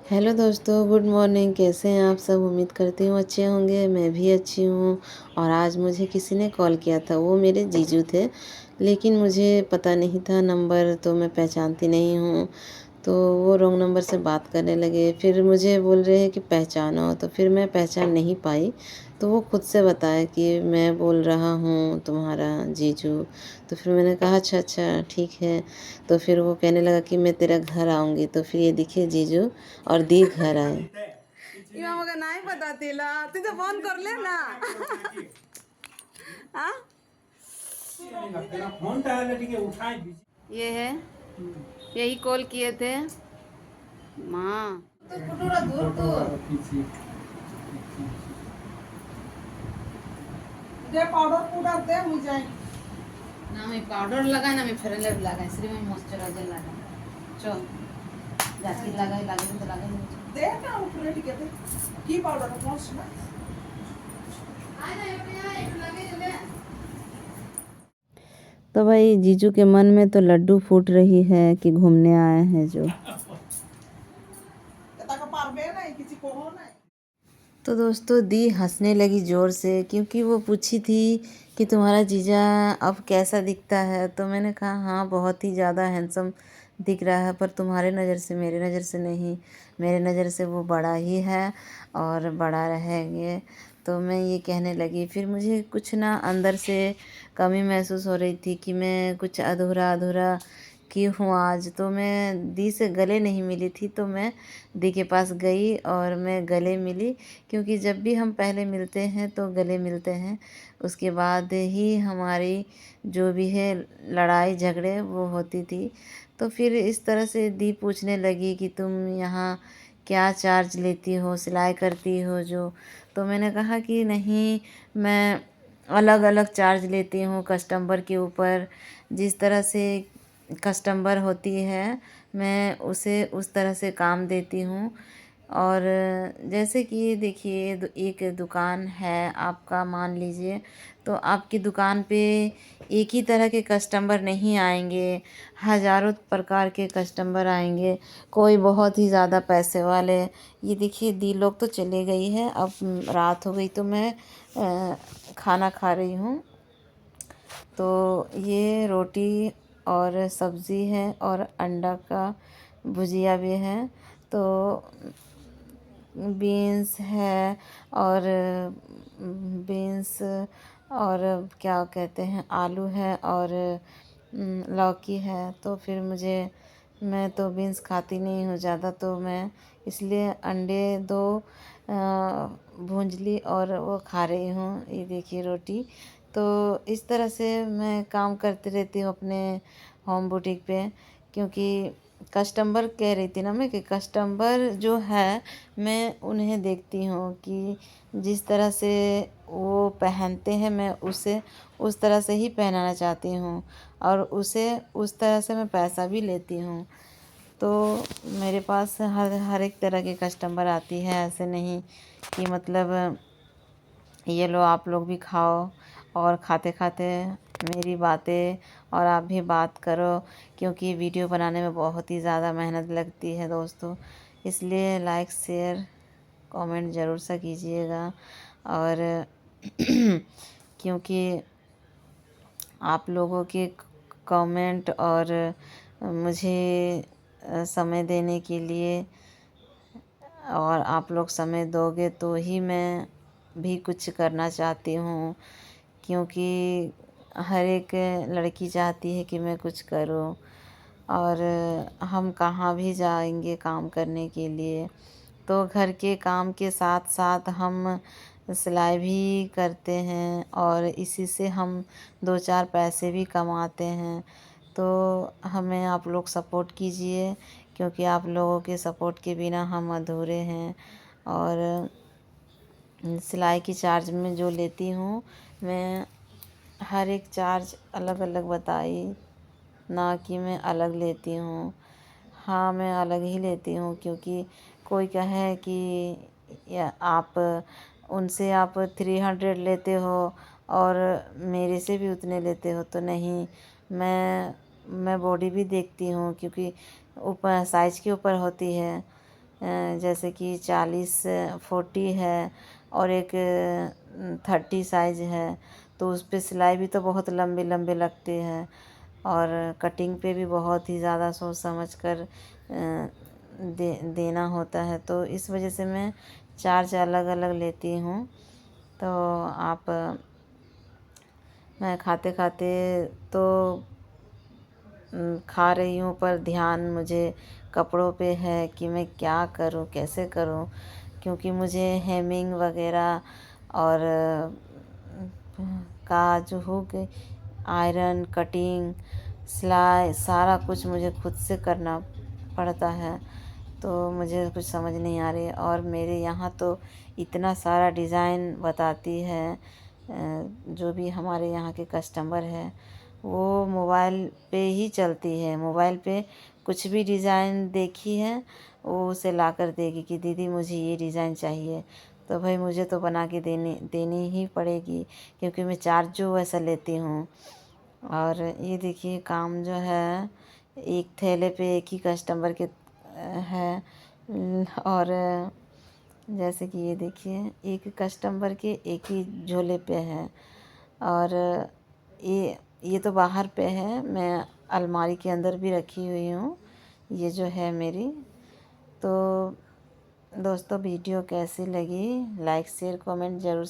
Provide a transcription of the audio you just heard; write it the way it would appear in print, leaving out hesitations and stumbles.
Hello दोस्तों, good morning. कैसे हैं आप सब? उम्मीद करती हूँ अच्छे होंगे। मैं भी अच्छी हूँ। और आज मुझे किसी ने कॉल किया था, वो मेरे जीजू थे, लेकिन मुझे पता नहीं था नंबर, तो मैं पहचानती नहीं हूँ। तो वो रॉन्ग नंबर से बात करने लगे, फिर मुझे बोल रहे हैं कि पहचानो, तो फिर मैं पहचान नहीं पाई। तो वो खुद से बताया कि मैं बोल रहा हूँ तुम्हारा जीजू। तो फिर मैंने कहा अच्छा अच्छा ठीक है। तो फिर वो कहने लगा कि मैं तेरा घर आऊँगी। तो फिर ये दिखे जीजू और दी घर आए। इवा नाही पता तिला तिथे फोन करले ना हाँ ये है, यही कॉल किए थे माँ। पाउडर पाउडर दे मुझे ना। मैं पाउडर लगाए ना, मैं फेयर एंड लवली लगाए, सिर्फ मैं मॉइस्चराइजर लगाए। चल जाती लगाए लगे तो लगे दे ना ऊपर ठीक है की पाउडर मॉइस्चर आए ना ये लगे दे। तो भाई जीजू के मन में तो लड्डू फूट रही है कि घूमने आए हैं जो। तो दोस्तों दी हंसने लगी ज़ोर से, क्योंकि वो पूछी थी कि तुम्हारा जीजा अब कैसा दिखता है। तो मैंने कहा हाँ बहुत ही ज़्यादा हैंडसम दिख रहा है, पर तुम्हारे नज़र से, मेरे नज़र से नहीं। मेरे नज़र से वो बड़ा ही है और बड़ा रहेंगे। तो मैं ये कहने लगी, फिर मुझे कुछ ना अंदर से कमी महसूस हो रही थी कि मैं कुछ अधूरा अधूरा की हूँ आज। तो मैं दी से गले नहीं मिली थी, तो मैं दी के पास गई और मैं गले मिली, क्योंकि जब भी हम पहले मिलते हैं तो गले मिलते हैं, उसके बाद ही हमारी जो भी है लड़ाई झगड़े वो होती थी। तो फिर इस तरह से दी पूछने लगी कि तुम यहाँ क्या चार्ज लेती हो, सिलाई करती हो जो। तो मैंने कहा कि नहीं, मैं अलग अलग चार्ज लेती हूँ कस्टमर के ऊपर। जिस तरह से कस्टमर होती है मैं उसे उस तरह से काम देती हूँ। और जैसे कि देखिए एक दुकान है आपका, मान लीजिए, तो आपकी दुकान पे एक ही तरह के कस्टमर नहीं आएंगे, हज़ारों प्रकार के कस्टमर आएंगे। कोई बहुत ही ज़्यादा पैसे वाले, ये देखिए दी लोग तो चले गई है, अब रात हो गई तो मैं खाना खा रही हूँ। तो ये रोटी और सब्ज़ी है और अंडा का भुजिया भी है। तो बीन्स है और बीन्स और क्या कहते हैं, आलू है और लौकी है। तो फिर मैं तो बीन्स खाती नहीं हूँ ज़्यादा, तो मैं इसलिए अंडे दो भूंज ली और वो खा रही हूँ। ये देखिए रोटी। तो इस तरह से मैं काम करती रहती हूँ अपने होम बुटीक पे, क्योंकि कस्टमर कह रही थी ना मैं कि कस्टमर जो है मैं उन्हें देखती हूँ कि जिस तरह से वो पहनते हैं मैं उसे उस तरह से ही पहनाना चाहती हूँ, और उसे उस तरह से मैं पैसा भी लेती हूँ। तो मेरे पास हर हर एक तरह के कस्टमर आती है, ऐसे नहीं कि मतलब ये लो आप लोग भी खाओ, और खाते खाते मेरी बातें और आप भी बात करो, क्योंकि वीडियो बनाने में बहुत ही ज़्यादा मेहनत लगती है दोस्तों। इसलिए लाइक शेयर कमेंट ज़रूर सा कीजिएगा। और क्योंकि आप लोगों के कमेंट और मुझे समय देने के लिए, और आप लोग समय दोगे तो ही मैं भी कुछ करना चाहती हूँ, क्योंकि हर एक लड़की चाहती है कि मैं कुछ करूँ। और हम कहाँ भी जाएंगे काम करने के लिए, तो घर के काम के साथ साथ हम सिलाई भी करते हैं और इसी से हम दो चार पैसे भी कमाते हैं। तो हमें आप लोग सपोर्ट कीजिए, क्योंकि आप लोगों के सपोर्ट के बिना हम अधूरे हैं। और सिलाई की चार्ज में जो लेती हूँ, मैं हर एक चार्ज अलग अलग बताई, ना कि मैं अलग लेती हूँ। हाँ मैं अलग ही लेती हूँ, क्योंकि कोई कहे कि या आप उनसे आप 300 लेते हो और मेरे से भी उतने लेते हो, तो नहीं। मैं बॉडी भी देखती हूँ, क्योंकि ऊपर साइज़ के ऊपर होती है। जैसे कि 40 है और एक 30 साइज़ है, तो उस पे सिलाई भी तो बहुत लंबे लंबे लगते हैं और कटिंग पे भी बहुत ही ज़्यादा सोच समझ कर देना होता है। तो इस वजह से मैं चार्ज अलग अलग लेती हूँ। तो आप मैं खाते खाते तो खा रही हूँ, पर ध्यान मुझे कपड़ों पे है कि मैं क्या करूँ, कैसे करूँ, क्योंकि मुझे हेमिंग वगैरह और काज हुक, आयरन, कटिंग, सिलाई सारा कुछ मुझे खुद से करना पड़ता है। तो मुझे कुछ समझ नहीं आ रही है। और मेरे यहाँ तो इतना सारा डिज़ाइन बताती है, जो भी हमारे यहाँ के कस्टमर है वो मोबाइल पे ही चलती है। मोबाइल पे कुछ भी डिज़ाइन देखी है वो उसे ला कर देगी कि दीदी मुझे ये डिज़ाइन चाहिए। तो भाई मुझे तो बना के देनी ही पड़ेगी, क्योंकि मैं चार्ज जो वैसा लेती हूँ। और ये देखिए काम जो है, एक थैले पे एक ही कस्टमर के है। और जैसे कि ये देखिए एक कस्टमर के एक ही झोले पे है। और ये तो बाहर पे है, मैं अलमारी के अंदर भी रखी हुई हूँ। ये जो है मेरी। तो दोस्तों वीडियो कैसी लगी, लाइक शेयर कमेंट ज़रूर